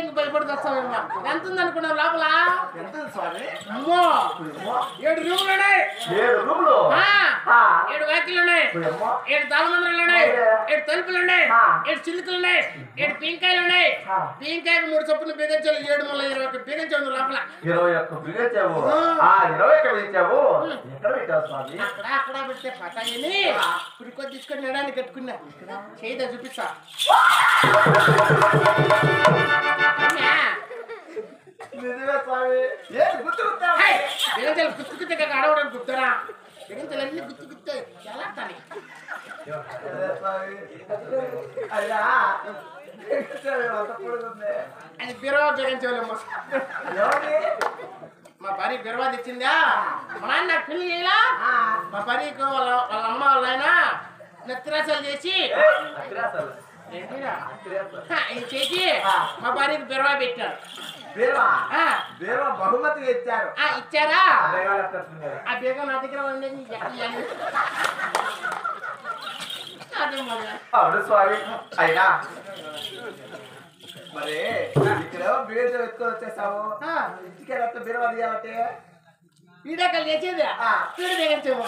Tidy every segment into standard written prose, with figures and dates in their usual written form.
ఇంక భయపడి వస్తామేమో. ఎంత ఉంది అనుకున్నావు లోపల? ఎంత స్వామి? అమ్మో 7 రూములు ఉన్నాయి. 7 రూములు? 7 వాకిలు ఉన్నాయి, 7 తాళమందిరాలు ఉన్నాయి, 7 తలుపులు ఉన్నాయి, 7 చిలుకలు ఉన్నాయి, 7 పీంకాయలు ఉన్నాయి. పీంకాయకు 3 చొప్పున బిగించాలి. 7 మళ్ళీ 21 బిగించావు లోపల. 21 బిగించావు. 21 బిగించావు. ఎక్కడ పెట్టావు స్వామి? అక్కడ పెడితే పతాయని పురికొద్ది తీసుకొని నెడానికి కట్టుకున్నా. చేయిదా చూపిస్తా. నిజమే స్వామి. ఏంటి గుర్తు గుర్తావు? బిగించాలి గుర్తు గుర్తే అడవడానికి గుర్తారా? బిగించాలి అన్ని గుర్తు గుర్తే ఎలా తానే అది బిరవా బిగించలేమో. మా భార్య బిరవా తెచ్చిందా? మా నాన్న నాకు పెళ్లి చేయాలా? మా భార్యకు వాళ్ళ అమ్మ వాళ్ళ ఆయన నెత్తిరాసాలు చేసి చేసి మా భార్యకు బిరవా పెట్టారు. బహుమతి ఇచ్చారు. ఇచ్చారా? ఆ బేగం నా దగ్గర ఉండేది. అవును స్వామి. అయినా మరి ఇక్కడ బీజం ఎత్తుకొని వచ్చేసావు. ఇంటికి బీరవా తీయాలంటే వీడియో కాల్ చేసేది వీడియో బిగించేమో.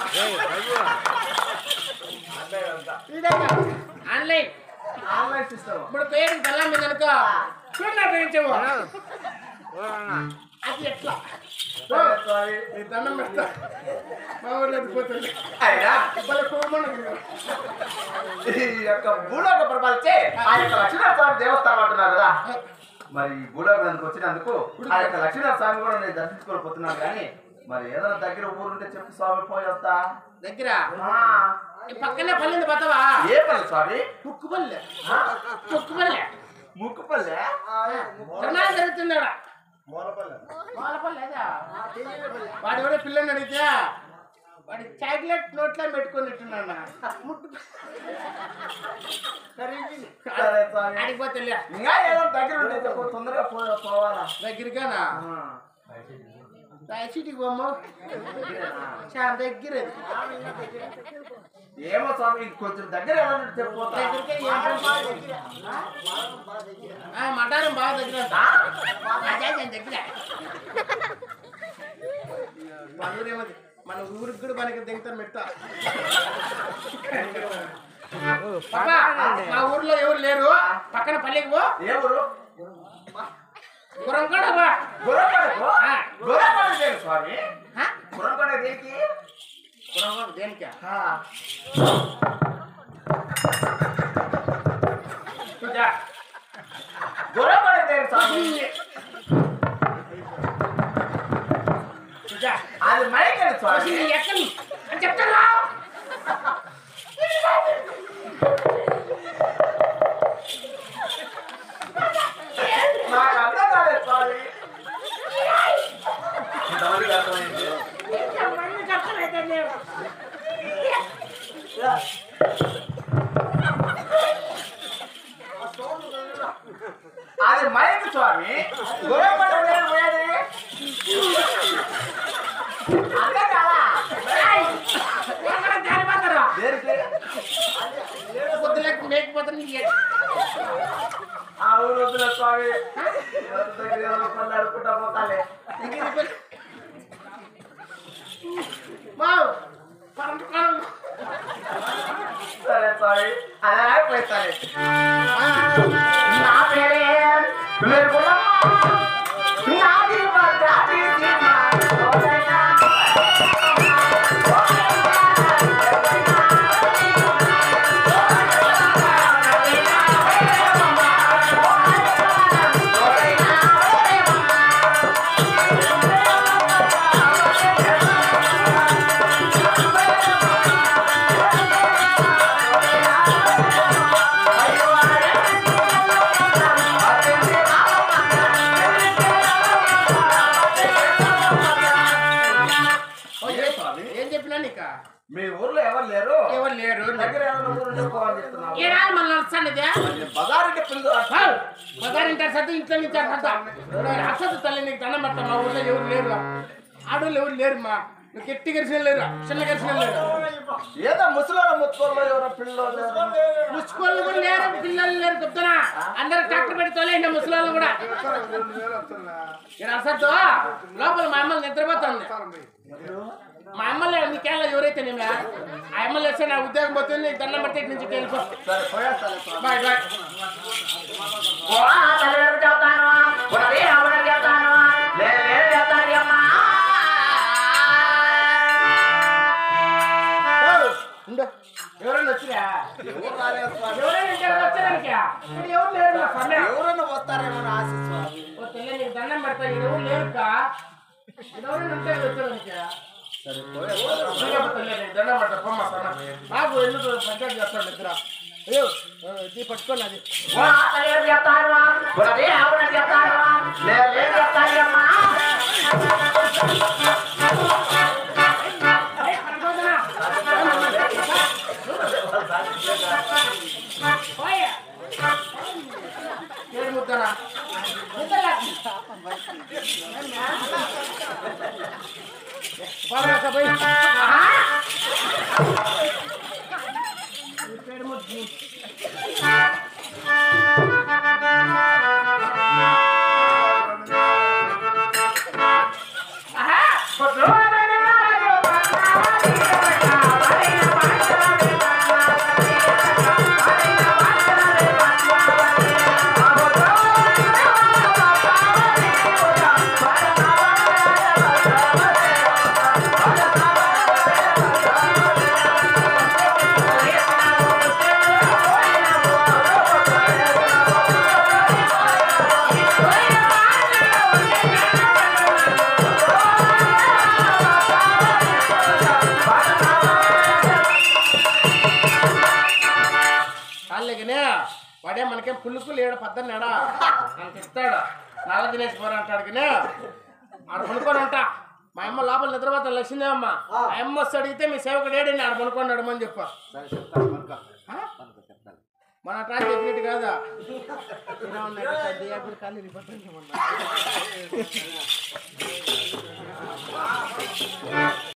Online online system. ఇప్పుడు పేరు బెల్లం మీద అనుకో చూడ బిగించేమో. అది ఎట్లా నీ దండం పెడతా. మా ఊర్లో ఎదిగిపోతుంది. అయినా ఈ యొక్క భూలోక ప్రభావించే ఆ యొక్క లక్ష్మీనరసింహ స్వామి దేవస్థానం అంటున్నారు కదా. మరి ఈ భూలోకానికి వచ్చినందుకు ఆ యొక్క లక్ష్మీనరసింహ స్వామి కూడా నేను దర్శించుకొని పోతున్నాను. కానీ మరి ఏదైనా దగ్గర ఊరుంటే చెప్పు స్వామి, పోయి వస్తా. దగ్గర పక్కనే పల్లెంది పోతావా? ఏ పల్లె స్వామి? ముక్కుపల్లె. ముక్కుపల్లె ముక్కుపల్లె జరుగుతున్నాడా? వాడు కూడా పిల్లని అడిగితే వాడి చాక్లెట్ నోట్లో పెట్టుకున్నట్టున్నా. అడిగిపోతే తొందరగా పోవాలా దగ్గరగానా? సిటీకి పోమ్మ చాలా దగ్గర. ఏమో స్వామి కొంచెం దగ్గర మటారం బాగా దగ్గర దగ్గర. మన ఊరేమది మన ఊరికి కూడా మనకి దిగుతారు మెట్ట. మా ఊర్లో ఎవరు లేరు. పక్కన పల్లెకి పో. ఏ ఊరు? గురంకొండ స్వామి. గురంకొండ దేనికి? గురంకొండ దేనికి? గురంకొండ దేనికి స్వామి? అది మైక్ స్వామి. ఎక్కడి అని చెప్తారా? నాకు అర్థం కాలేదు స్వామి. అది మైక్ స్వామి. గురంకొండ పోయేది అర్థం కాదా? పొద్దులేక మేకపోతాను. ఆ ఊరు వద్దుల స్వామి. అడుకుంటా పోతాలే. సరే స్వామి అలా పోతాలే. నా పేరే మీ ఊర్లో ఎవరు లేరు? ఎవరు లేరు. దగ్గర ఏమైనా ఊరు చెప్పుకోవాలని చెప్తున్నావు. బజారింటారు సత్తు ఇంట్లో నుంచి అసలు తల్లి నీకు దండం పెడతా. మా ఊర్లో ఎవరు లేరు. ఆడోళ్ళు ఎవరు లేరు. మా గట్టి గరిచిన లేరు, చిన్న గరిచిన లేరు. ఏదో ముసలోళ్ళ ముచ్చుకోళ్ళు ఎవరో పిల్లలు ముచ్చుకోళ్ళు కూడా లేరు పిల్లలు లేరు చెప్తున్నా అందరు ట్రాక్టర్ పెట్టి తోలేండి ముసలోళ్ళు కూడా ఇక్కడ అసలు లోపల మా అమ్మలు నిద్రపోతుంది మా అమ్మలే నీకేళ్ళ ఎవరైతే నేను ఆ అమ్మలు వేస్తే నా ఉద్యోగం పోతుంది నీకు దండం పట్టి ఇటు నుంచి వెళ్ళిపో బాయ్ బాయ్ ఎవరైనా వచ్చినా ఎవరైనా వస్తారేమో ఆశిస్తా నీకు దండం పెడతా ఎవరు లేరుక ఎవరైనా ఉంటే వచ్చానికి దండం పెడతా పొమ్మ నాకు ఎందుకు పంచాయతీ చేస్తాను నిద్ర అయ్యో ఇది పట్టుకోండి అది ముద్దనా వాడే మనకేం పులుకు లేడు పద్దన్నాడా మనకి ఇస్తాడు నల్ల తినేసి పోరా అంటాడు కానీ ఆడ పనుకొని ఉంటా మా అమ్మ లోపల నిద్రపోతా లక్ష్మీదేవి అమ్మ ఆ అమ్మ వస్తే అడిగితే మీ సేవకుడు ఏడండి ఆడ పనుకొని నడమని చెప్ప మన ట్రాక్ చెప్పినట్టు కాదా కాళ్ళు